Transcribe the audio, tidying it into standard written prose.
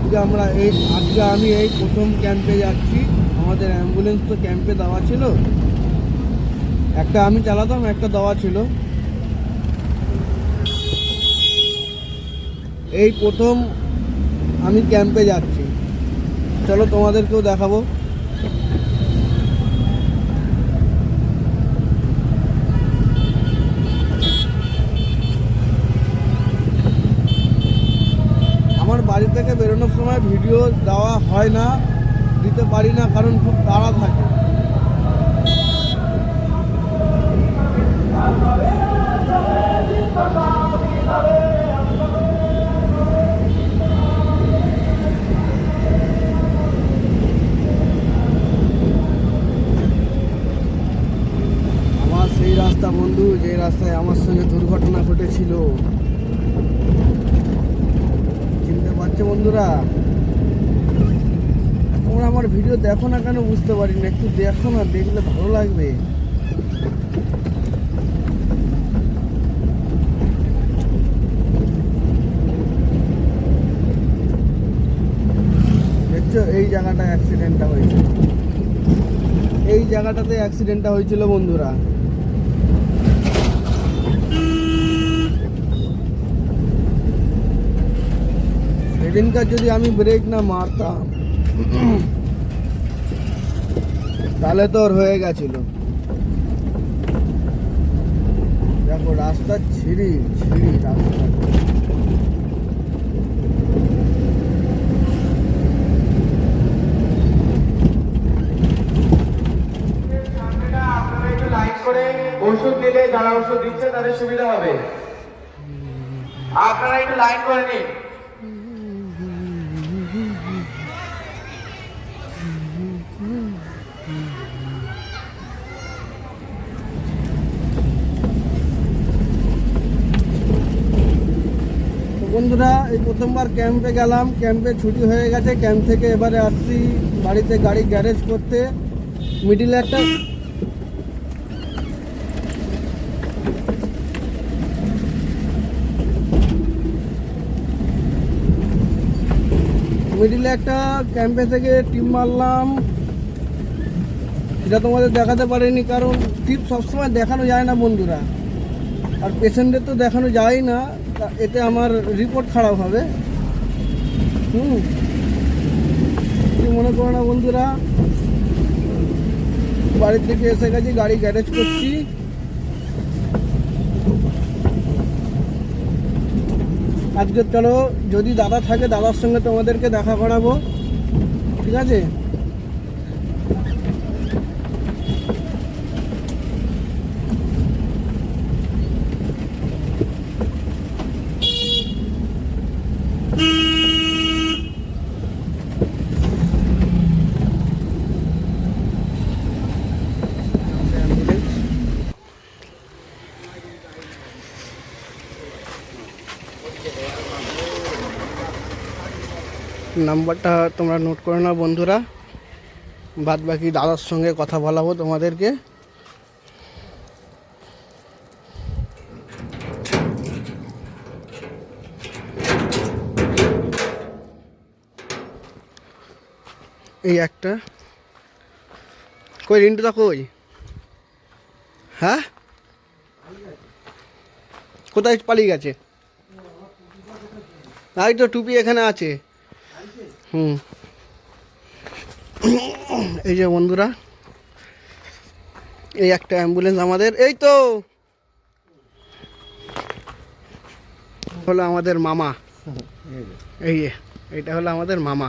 আজকে আমি এই প্রথম ক্যাম্পে যাচ্ছি। আমাদের অ্যাম্বুলেন্স তো ক্যাম্পে দেওয়া ছিল, একটা আমি চালাতাম, একটা দেওয়া ছিল। এই প্রথম আমি ক্যাম্পে যাচ্ছি, চলো তোমাদেরকেও দেখাবো। আমার বাড়ি থেকে বেরোনোর সময় ভিডিও দেওয়া হয় না, দিতে পারি না, কারণ খুব তাড়া থাকে। আমার সেই রাস্তা বন্ধু, যে রাস্তায় আমার সঙ্গে দুর্ঘটনা ঘটেছিল। চিনতে পারছো বন্ধুরা? তোমরা আমার ভিডিও দেখো না কেন বুঝতে পারি না, একটু দেখো না, দেখলে ভালো লাগবে। দেখছো এই জায়গাটা অ্যাক্সিডেন্টটা হয়েছিল, এই জায়গাটাতে অ্যাক্সিডেন্টটা হয়েছিল বন্ধুরা। সেদিনকার যদি আমি ব্রেক না মারতাম তাহলে তো ওর হয়ে গেছিল। দেখো রাস্তা ছিঁড়ি রাস্তা। ওষুধ দিলে যারা ওষুধ দিচ্ছে তাদের সুবিধা হবে, আপনারা একটু লাইন করে নিন। বন্ধুরা এই প্রথমবার ক্যাম্পে গেলাম, ক্যাম্পে ছুটি হয়ে গেছে, ক্যাম্প থেকে এবারে আসছি বাড়িতে গাড়ি গ্যারেজ করতে। মিডিলে একটা ক্যাম্পে থেকে টিপ মারলাম। এটা তোমাদের দেখাতে পারিনি, কারণ টিপ সবসময় দেখানো যায় না বন্ধুরা, আর পেশেন্টের তো দেখানো যায় না, এতে আমার রিপোর্ট খারাপ হবে। কি মনে করো না বন্ধুরা। বাড়ির থেকে এসে গেছি, গাড়ি গ্যারেজ করছি। আজকে চলো, যদি দাদা থাকে দাদার সঙ্গে তোমাদেরকে দেখা করাবো, ঠিক আছে? নাম্বারটা তোমরা নোট করে নাও বন্ধুরা, বাদ বাকি দাদার সঙ্গে কথা বলাবো তোমাদেরকে। এই একটা কই, রিন্টুদা কই? হ্যাঁ, কোথায় পালিয়ে গেছে? এই তো টুপি এখানে আছে। এই যে বন্ধুরা, এই একটা অ্যাম্বুলেন্স আমাদের, এই তো হলো আমাদের মামা। এই এটা হলো আমাদের মামা।